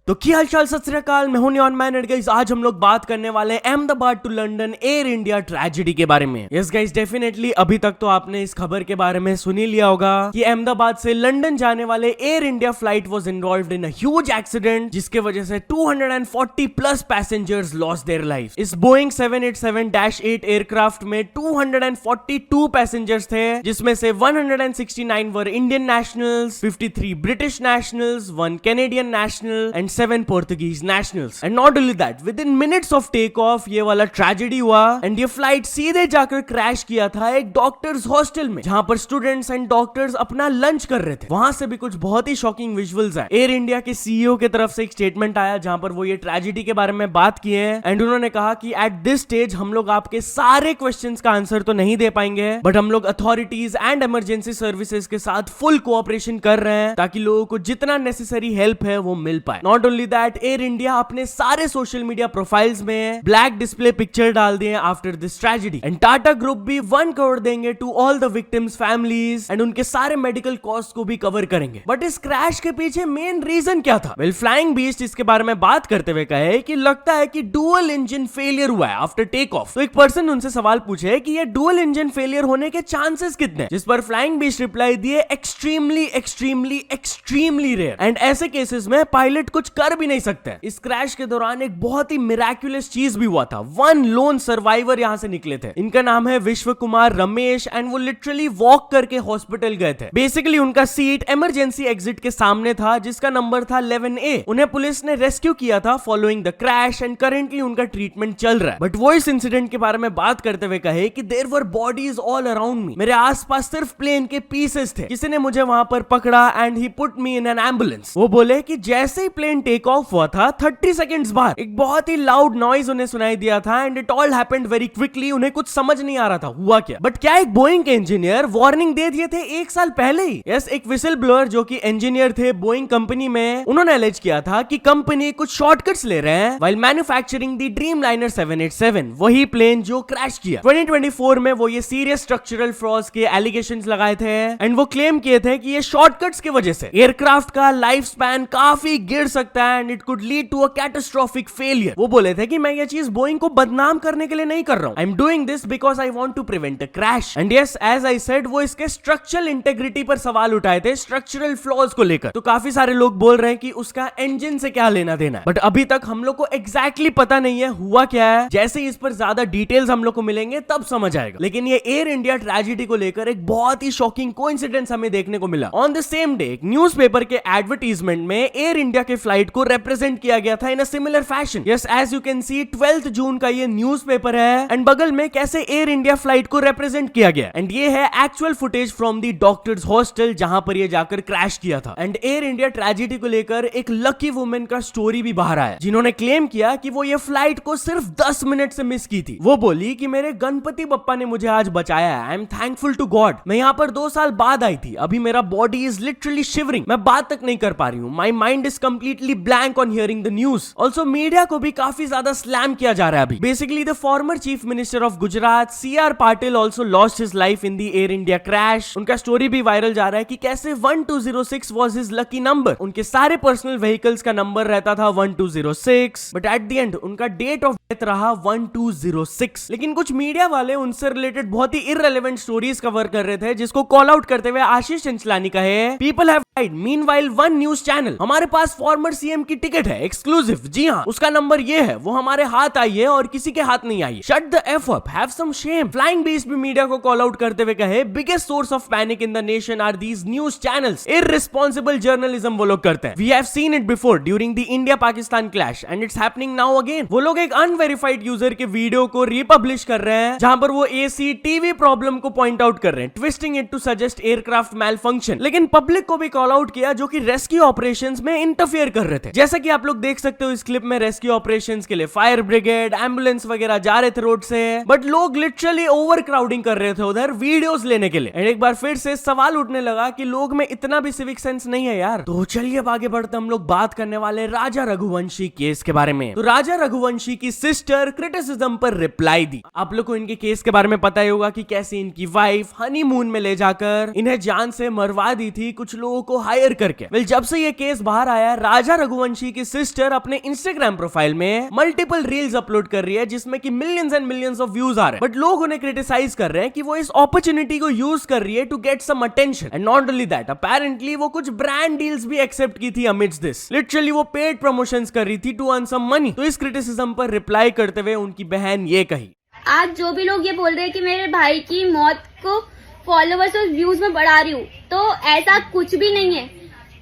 तो क्या हालचाल, सत श्री अकाल, मैं हूं नियॉन मैन एंड गाइस आज हम लोग बात करने वाले हैं Ahmedabad to London Air India tragedy के बारे में। यस गाइस, डेफिनेटली अभी तक तो आपने इस खबर के बारे में सुन ही लिया होगा कि अहमदाबाद से लंदन जाने वाले air India flight was involved in a huge accident जिसके वजह से 240 plus passengers lost their life. इस बोइंग 787-8 एयरक्राफ्ट में 242 पैसेंजर्स थे जिसमें से 169 वर Indian nationals, 53 British nationals, 1 Canadian national and 7 Portuguese nationals. And not only that, within minutes of take off ये वाला ट्रेजेडी हुआ एंड ये फ्लाइट सीधे जाकर क्रैश किया था एक डॉक्टर्स हॉस्टल में जहां पर स्टूडेंट्स एंड डॉक्टर्स अपना लंच कर रहे थे। वहां से भी कुछ बहुत ही शॉकिंग विजुअल्स आए। एयर इंडिया के सीईओ की तरफ से एक स्टेटमेंट आया जहां पर वो ये ट्रेजेडी के बारे में बात किए हैं एंड उन्होंने कहा कि एट दिस स्टेज हम लोग आपके सारे क्वेश्चंस का आंसर तो नहीं दे पाएंगे, बट हम लोग अथॉरिटीज एंड इमरजेंसी सर्विसेज के साथ फुल कोऑपरेशन कर रहे हैं ताकि लोगों को जितना नेसेसरी हेल्प है वो मिल पाए। Not only that, Air India अपने सारे सोशल मीडिया प्रोफाइल्स में ब्लैक डिस्प्ले पिक्चर डाल दिए after this tragedy and Tata group भी 1 करोड़ देंगे to all the victims families and उनके सारे मेडिकल कॉस्ट को भी कवर करेंगे। बट इस क्रैश के पीछे मेन रीजन क्या था? वेल, फ्लाइंग बीस्ट इसके बारे में बात करते हुए कहे कि लगता है कि डुअल इंजन फेलियर हुआ है आफ्टर टेक ऑफ। तो एक पर्सन उनसे सवाल पूछे कि ये डुअल इंजन फेलियर होने के चांसेस कितने, जिस पर फ्लाइंग बीस्ट रिप्लाई दिए extremely extremely extremely rare and ऐसे केसेस में पायलट कुछ कर भी नहीं सकते। इस क्रैश के दौरान एक बहुत ही मिराक्युलस चीज भी हुआ था। 1 लोन सर्वाइवर यहां से निकले थे। इनका नाम है विश्व कुमार रमेश एंड वो लिटरली वॉक करके हॉस्पिटल गए थे। बेसिकली उनका सीट इमरजेंसी एग्जिट के सामने था जिसका नंबर था 11A। उन्हें पुलिस ने रेस्क्यू किया था following the crash and currently उनका ट्रीटमेंट चल रहा है। बट वो इस इंसिडेंट के बारे में बात करते हुए कहे कि there were bodies all around me. मेरे आसपास सिर्फ प्लेन के पीसेस थे। किसी ने मुझे वहां पर पकड़ा and he put me in an ambulance. वो बोले कि जैसे ही प्लेन टेक ऑफ हुआ था 30 सेकंड्स बाद एक बहुत ही लाउड नॉइज उन्हें सुनाई दिया था and it all happened very quickly. उन्हें कुछ समझ नहीं आ रहा था हुआ क्या। बट क्या एक बोइंग के इंजीनियर वार्निंग दे दिए थे 1 साल पहले ही? यस, एक विसल ब्लोअर जो कि इंजीनियर थे बोइंग कंपनी में, उन्होंने एलिज किया था कि कंपनी कुछ शॉर्टकट्स ले रहे हैं व्हाइल मैन्युफैक्चरिंग द ड्रीमलाइनर 787, वही प्लेन जो क्रैश किया। 2024 में वो ये सीरियस स्ट्रक्चरल फ्लॉज के एलिगेशंस लगाए थे एंड वो क्लेम किए थे कि ये शॉर्टकट्स की वजह से एयरक्राफ्ट का लाइफ स्पैन काफी गिर सकता है and it could lead to a catastrophic failure. वो बोले थे कि मैं ये चीज बोइंग को बदनाम करने के लिए नहीं कर रहा हूं। I am doing this because I want to prevent a crash and yes, as I said, वो इसके स्ट्रक्चरल इंटेग्रिटी पर सवाल उठाए थे, स्ट्रक्चरल फ्लॉज को लेकर। तो काफी सारे लोग बोल रहे हैं कि उसका इंजन से क्या लेना देना है, बट अभी तक हम लोग को एग्जैक्टली पता नहीं है हुआ क्या है। जैसे ही इस पर ज्यादा डिटेल्स हम लोग को मिलेंगे तब समझ आएगा। लेकिन ये एयर इंडिया ट्रेजेडी को लेकर एक बहुत ही शॉकिंग कोइंसिडेंस हमें देखने को मिला। ऑन द सेम डे एक न्यूज़पेपर के एडवर्टीजमेंट में एयर इंडिया के फ्लाइट को रिप्रेजेंट किया गया था in a similar fashion. Yes, as you can see 12 जून का ये न्यूज़पेपर है एंड बगल में कैसे एयर इंडिया फ्लाइट को रिप्रेजेंट किया गया एंड ये है actual footage from the doctors hostel जहां पर ये जाकर क्रैश किया था। एंड एयर इंडिया ट्रेजेडी को लेकर एक लकी वुमेन का स्टोरी भी बाहर आया जिन्होंने क्लेम किया कि वो ये फ्लाइट को सिर्फ 10 मिनट से मिस की थी। वो बोली कि मेरे गणपति बप्पा ने मुझे आज बचाया है, I am thankful to God. मैं यहाँ पर 2 साल बाद आई थी, अभी मेरा बॉडी इज लिटरली शिवरिंग, मैं बात तक नहीं कर पा रही हूँ। My mind is completely blank on hearing the news. Also media को भी काफी ज्यादा स्लैम किया जा रहा है अभी। Basically the former chief minister of Gujarat CR Patil also lost his life in the air India crash. उनका स्टोरी भी वायरल जा रहा है कि कैसे 1206 वाज हिज लकी नंबर। उनके सारे पर्सनल व्हीकल्स का नंबर रहता था 1206, बट एट द एंड उनका डेट ऑफ डेथ रहा 1206। लेकिन कुछ मीडिया वाले उनसे रिलेटेड बहुत ही इररिलेवेंट स्टोरीज कवर कर रहे थे जिसको कॉल आउट करते हुए आशीष चंचलानी कहे, people have died meanwhile one news channel, हमारे पास फॉर्मर सीएम की टिकट है एक्सक्लूसिव, जी हाँ उसका नंबर ये है, वो हमारे हाथ आई है और किसी के हाथ नहीं आई। Shut the F up, have some shame. Flying beast भी मीडिया को कॉल आउट करते हुए कहे, biggest source of panic in the nation are these news channels, irresponsible journalism वो लोग करते हैं। We have seen it before during the India Pakistan clash and it's happening now again. वो लोग एक अनवेरिफाइड यूजर के वीडियो को रिपब्लिश कर रहे हैं जहां पर वो AC टीवी प्रॉब्लम को पॉइंट आउट कर रहे हैं, twisting it to suggest aircraft malfunction. लेकिन पब्लिक को भी कॉल आउट किया जो कि रेस्क्यू ऑपरेशंस में इंटरफियर कर रहे थे। जैसा कि आप लोग देख सकते हो इस क्लिप में, रेस्क्यू ऑपरेशंस के लिए फायर ब्रिगेड, एम्बुलेंस वगैरह जा रहे थे रोड से, बट लोग लिटरली ओवर क्राउडिंग कर रहे थे उधर वीडियोस लेने के लिए। एंड एक बार फिर से सवाल उठने लगा कि लोग में इतना भी सिविक सेंस नहीं है यार। तो चलिए अब आगे बढ़ते हम लोग बात करने वाले राजा रघुवंशी केस के बारे में। तो राजा रघुवंशी की सिस्टर क्रिटिसिज्म पर रिप्लाई दी। आप लोग को इनके केस के बारे में पता ही होगा कि कैसे इनकी वाइफ हनीमून में ले जाकर इन्हें जान से मरवा दी थी कुछ लोगों को हायर करके। वेल, जब से ये केस बाहर आया, राजा आशा रघुवंशी की सिस्टर अपने इंस्टाग्राम प्रोफाइल में मल्टीपल रील्स अपलोड कर रही है जिसमें कि millions and millions of views आ रहे हैं, बट लोग उन्हें क्रिटिसाइज कर रहे हैं कि वो इस अपॉर्चुनिटी को यूज कर रही है to get some attention. And not only that, apparently वो कुछ ब्रांड डील्स भी एक्सेप्ट की थी अमिड्स दिस। लिटरली वो पेड प्रमोशंस कर रही थी टू अर्न सम मनी। तो इस क्रिटिसिज्म पर रिप्लाई करते हुए उनकी बहन ये कही, आज जो भी लोग ये बोल रहे हैं कि मेरे भाई की मौत को फॉलोवर्स और व्यूज में बढ़ा रही हूँ, तो ऐसा कुछ भी नहीं है।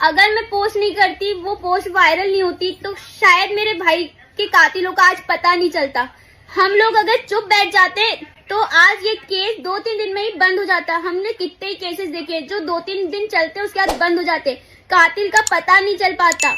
अगर मैं पोस्ट नहीं करती, वो पोस्ट वायरल नहीं होती, तो शायद मेरे भाई के कातिलों का आज पता नहीं चलता। हम लोग अगर चुप बैठ जाते तो आज ये केस 2-3 दिन में ही बंद हो जाता। हमने कितने ही केसेस देखे जो 2-3 दिन चलते उसके बाद बंद हो जाते, कातिल का पता नहीं चल पाता।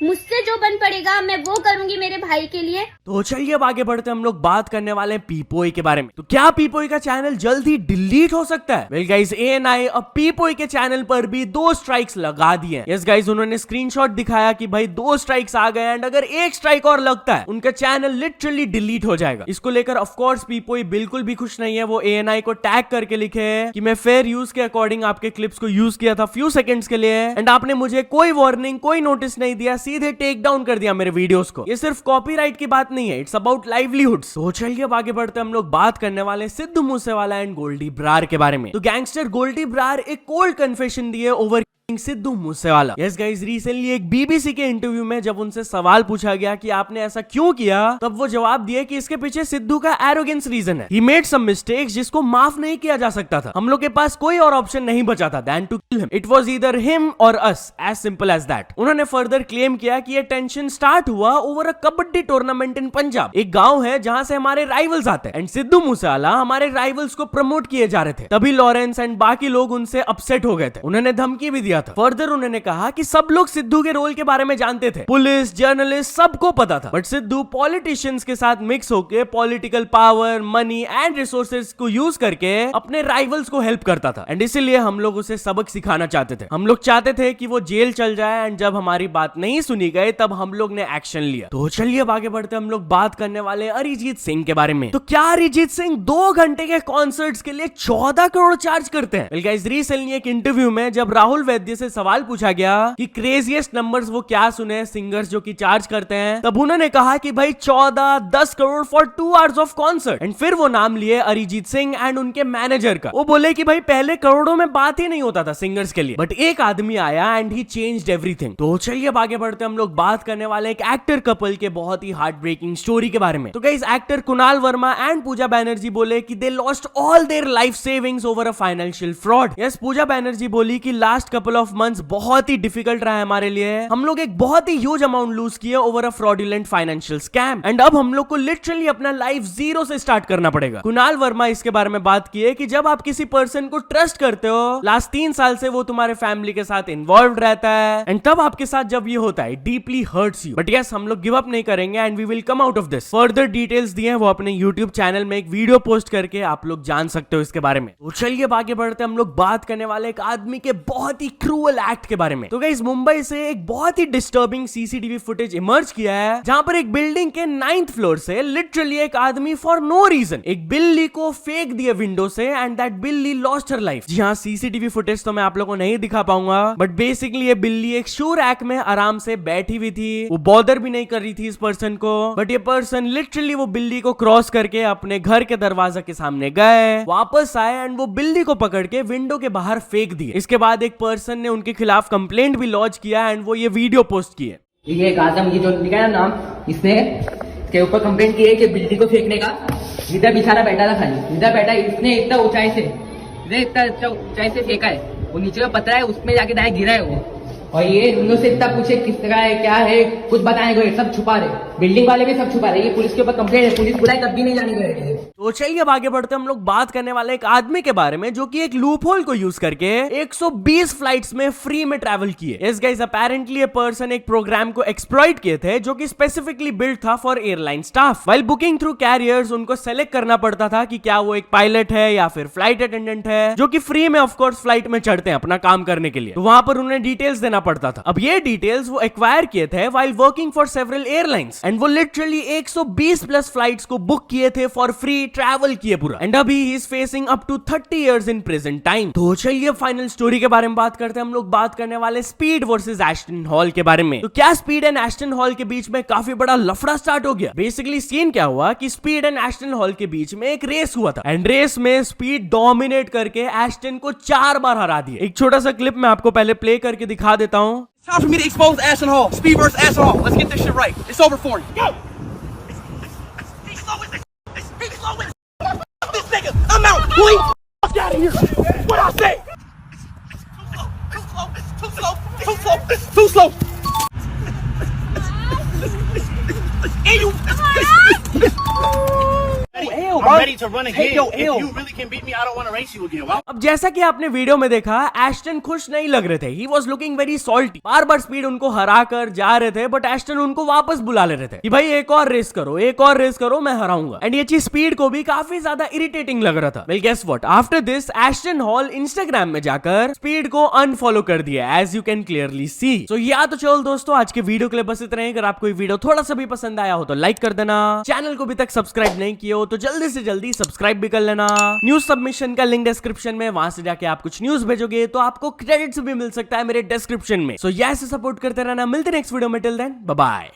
मुझसे जो बन पड़ेगा मैं वो करूंगी मेरे भाई के लिए। तो चलिए अब आगे बढ़ते हम लोग बात करने वाले हैं पीपोई के बारे में। तो क्या पीपोई का चैनल जल्द ही डिलीट हो सकता है? वेल गाइस, ANI अब पीपोई के चैनल पर भी 2 स्ट्राइक्स लगा दिए हैं। यस गाइस, उन्होंने स्क्रीनशॉट दिखाया कि भाई 2 स्ट्राइक्स आ गए एंड अगर 1 स्ट्राइक और लगता है उनका चैनल लिटरली डिलीट हो जाएगा। इसको लेकर ऑफ कोर्स पीपोई बिल्कुल भी खुश नहीं है। वो ANI को टैग करके लिखे है कि मैं फेयर यूज के अकॉर्डिंग आपके क्लिप्स को यूज किया था फ्यू सेकंड्स के लिए एंड आपने मुझे कोई वार्निंग, कोई नोटिस नहीं दिया, सीधे टेक डाउन कर दिया मेरे वीडियोस को। ये सिर्फ कॉपीराइट की बात नहीं है, इट्स अबाउट लाइवलीहुड्स। तो चलिए अब आगे बढ़ते हम लोग बात करने वाले सिद्धू मूसेवाला एंड गोल्डी ब्रार के बारे में। तो गैंगस्टर गोल्डी ब्रार एक कोल्ड कन्फेशन दिए over Sidhu Moosewala. Yes guys, recently एक BBC के इंटरव्यू में जब उनसे सवाल पूछा गया कि आपने ऐसा क्यों किया, तब वो जवाब दिए कि इसके पीछे सिद्धू का एरोगेंस रीजन है। ही मेड सम मिस्टेक्स जिसको माफ नहीं किया जा सकता था। हम लोग के पास कोई और ऑप्शन नहीं बचा था then to kill him. It was either him or us, as simple as that. उन्होंने फर्दर क्लेम किया कि ये टेंशन स्टार्ट हुआ over a kabaddi tournament in Punjab. एक गांव है जहां से हमारे राइवल्स आते हैं एंड सिद्धू मूसेवाला हमारे राइवल्स को प्रमोट किए जा रहे थे। तभी लॉरेंस एंड बाकी लोग उनसे अपसेट हो गए थे। उन्होंने धमकी भी दिया था। फर्दर उन्होंने कहा कि सब लोग सिद्धू के रोल के बारे में जानते थे, पुलिस, जर्नलिस्ट, सबको पता था, बट सिद्धू पॉलिटिशियंस के साथ मिक्स होकर political power, money and resources को यूज करके अपने राइवल्स को हेल्प करता था एंड इसीलिए हम लोग उसे सबक सिखाना चाहते थे। हम लोग चाहते थे कि वो जेल चल जाए एंड जब हमारी बात नहीं सुनी गई तब हम लोग ने एक्शन लिया। तो चलिए अब आगे बढ़ते हम लोग बात करने वाले अरिजीत सिंह के बारे में। तो क्या अरिजीत सिंह 2 घंटे के कॉन्सर्ट्स के लिए 14 करोड़ चार्ज करते हैं? वेल गाइस, रिसेंटली एक इंटरव्यू में जब राहुल वैद्य से सवाल पूछा गया कि क्रेजीएस्ट नंबर्स वो क्या सुने सिंगर्स जो कि चार्ज करते हैं, तब उन्होंने कहा कि भाई 14-10 crore for 2 hours of concert. And फिर वो नाम लिए अरिजीत सिंह एंड उनके मैनेजर का। वो बोले कि भाई पहले करोड़ों में बात ही नहीं होता था सिंगर्स के लिए, बट एक आदमी आया एंड ही चेंज्ड एवरीथिंग। तो चलिए अब आगे बढ़ते हम लोग बात करने वाले एक एक्टर कपल के बहुत ही हार्ट ब्रेकिंग स्टोरी के बारे में। तो guys, actor Kunal Verma and Pooja Banerjee बोले कि they lost all their life savings over a financial fraud. Yes, Pooja Banerjee बोली कि लास्ट कपल ऑफ मंथ्स बहुत ही डिफिकल्ट रहा है हमारे लिए। हम लोग एक बहुत ही ह्यूज अमाउंट लूज किए over a fraudulent financial scam and अब हम लोग को लिटरली अपना लाइफ जीरो से स्टार्ट करना पड़ेगा। कुणाल वर्मा इसके बारे में बात की है कि जब आप किसी पर्सन को ट्रस्ट करते हो, लास्ट 3 साल से वो तुम्हारे फैमिली के साथ इन्वॉल्व रहता है एंड तब आपके साथ जब ये होता है deeply hurts you, but yes, हम लोग गिव अप नहीं करेंगे and we will come out of this. Further details दिए हैं वो अपने यूट्यूब चैनल में एक वीडियो पोस्ट करके आप लोग जान सकते हो इसके बारे में। तो चलिए आगे बढ़ते हम लोग बात करने वाले एक आदमी के बहुत ही क्रूअल एक्ट के बारे में। तो गाइस, मुंबई से एक बहुत ही डिस्टर्बिंग CCTV फुटेज इमर्ज किया है जहां पर एक बिल्डिंग के 9th फ्लोर से लिटरली एक आदमी फॉर नो रीजन एक बिल्ली को फेंक दिया विंडो से एंड दैट बिल्ली लॉस्ट हर लाइफ। जी हाँ, CCTV फुटेज तो मैं आप लोगों को नहीं दिखा पाऊंगा, बट बेसिकली ये बिल्ली एक शू रैक में आराम से बैठी हुई थी। वो बॉदर भी नहीं कर रही थी इस पर्सन को, बट ये पर्सन लिटरली वो बिल्ली को क्रॉस करके अपने घर के दरवाजा के सामने गए, वापस आए एंड वो बिल्ली को पकड़ के विंडो के बाहर फेंक दिए। इसके बाद एक पर्सन ने उनके खिलाफ कंप्लेंट भी लॉन्च किया एंड वो ये वीडियो पोस्ट किए। ये एक आदम, ये जो लिखा है नाम, इसने के ऊपर कंप्लेंट की है कि बिल्ली को फेंकने का। इधर बिछाना बैठा था, खाली इधर बैठा, इसने इतना ऊंचाई से फेंका है। वो नीचे का पतरा है, उसमें जाके डायरेक्ट गिरा है वो। और ये उन से इतना पूछे किस तरह है, क्या है, कुछ बताने को सब छुपा रहे। बिल्डिंग वाले भी सब छुपा रहे। ये पुलिस के ऊपर कंप्लेंट है, पुलिस बुलाई तब भी नहीं जाने को। तो चलिए अब आगे बढ़ते हम लोग बात करने वाले एक आदमी के बारे में जो कि एक लूप होल को यूज करके 120 फ्लाइट्स में फ्री में ट्रैवल किए। इस गाइस, अपैरेंटली ये पर्सन एक प्रोग्राम को एक्सप्लॉइट किए थे जो कि स्पेसिफिकली बिल्ड था for airline staff. While booking through carriers उनको सेलेक्ट करना पड़ता था कि क्या वो एक पायलट है या फिर फ्लाइट अटेंडेंट है, जो कि फ्री में ऑफ कोर्स फ्लाइट में चढ़ते हैं अपना काम करने के लिए। तो वहां पर उन्हें डिटेल्स देना पड़ता था। अब ये डिटेल्स वो एक्वायर किए थे while working for several airlines and वो लिटरली 120 प्लस फ्लाइट्स को बुक किए थे फॉर फ्री ट्रैवल किए पूरा, एंड अभी ही is facing up to 30 years in present time. तो चलिए फाइनल स्टोरी के बारे में बात करते हैं। हम लोग बात करने वाले स्पीड वर्सेस एस्टन हॉल के बारे में। तो क्या स्पीड एंड एस्टन हॉल के बीच में काफी बड़ा लफड़ा स्टार्ट हो गया। बेसिकली सीन क्या हुआ कि स्पीड एंड एस्टन हॉल के बीच में एक रेस हुआ था, एंड रेस में स्पीड डोमिनेट करके एस्टन को 4 बार हरा दिया। एक छोटा सा क्लिप मैं आपको पहले प्ले करके दिखा देता हूँ। Time for me to expose Ashton Hall. Speed versus Ashton Hall. Let's get this shit right. It's over for you. Go! He's slow as this. He's slow as this. This nigga. I'm out. Leave the fuck out of here. What I say? Too slow. Too slow. Too slow. Too slow. And you. I'm ready to run again. If you really can beat me, I don't want to race you again. अब जैसा कि आपने video में देखा, Aston खुश नहीं लग रहे थे। He was looking very salty. Bar bar speed उनको हरा कर जा रहे थे, बट एस्टन उनको वापस बुला ले रहे थे कि भाई एक और रेस करो, एक और रेस करो, मैं हराऊंगा। एंड ये चीज स्पीड को भी काफी ज्यादा इरिटेटिंग लग रहा था। Well guess what, after this Aston Hall Instagram में जाकर स्पीड को अनफॉलो कर दिया, as you can clearly see. So या तो चलो दोस्तों, आज के वीडियो के लिए बस इतना ही। अगर आपको ये वीडियो थोड़ा सा भी पसंद आया हो तो लाइक कर देना, चैनल को अभी तक सब्सक्राइब नहीं किया हो तो जल्दी से जल्दी सब्सक्राइब भी कर लेना। न्यूज सबमिशन का लिंक डिस्क्रिप्शन में, वहां से जाके आप कुछ न्यूज भेजोगे तो आपको क्रेडिट्स भी मिल सकता है मेरे डिस्क्रिप्शन में। सो ऐसे सपोर्ट करते रहना। मिलते नेक्स्ट वीडियो में, टिल देन बाय बाय।